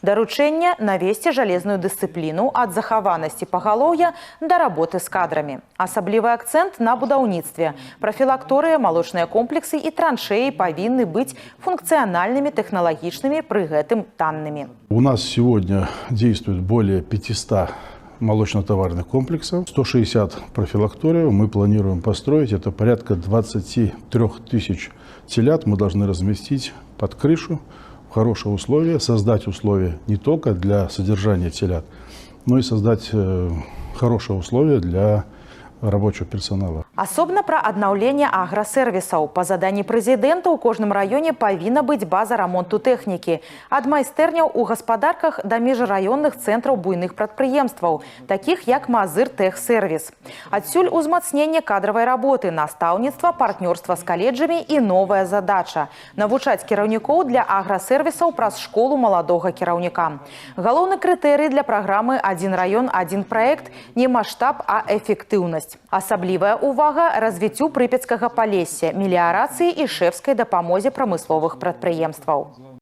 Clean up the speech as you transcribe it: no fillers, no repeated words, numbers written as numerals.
Даручэнне навесці жалезную дысцыпліну ад захаванасці пагалоўя да работы з кадрамі. Асаблівы акцэнт на будаўніцтве. Прафілакторыя, малочныя комплексы і траншеі павінны быць функцыянальнымі, тэхналагічнымі, пры гэтым таннымі. У нас сегодня действует более 500 молочно-товарных комплексов, 160 профилакториев мы планируем построить. Это порядка 23 тысяч телят мы должны разместить под крышу в хорошие условия, создать условия не только для содержания телят, но и создать хорошие условия для рабочего персонала. Асобна пра аднаўленне аграсервісаў. Па заданні прэзідэнта ў кожным раёне павінна быць база рамонту тэхнікі. Ад майстэрняў у гаспадарках да міжраённых цэнтраў буйных прадпрыемстваў, такіх як Мазыр-Тэхсервіс. Адсюль узмацненне кадравай работы, настаўніцтва, партнёрства з каледжамі і новая задача – навучаць кіраўнікоў для аграсервісаў праз школу маладога кіраўніка. Галоўны крытэрый для праграмы «Адзін раён, адзін праект» не маштаб, а эфектыўнасць. Асаблівая увага развіццю Прыпяцкага Палесся, меліярацыі і шэфскай дапамозе прамысловых прадпрыемстваў.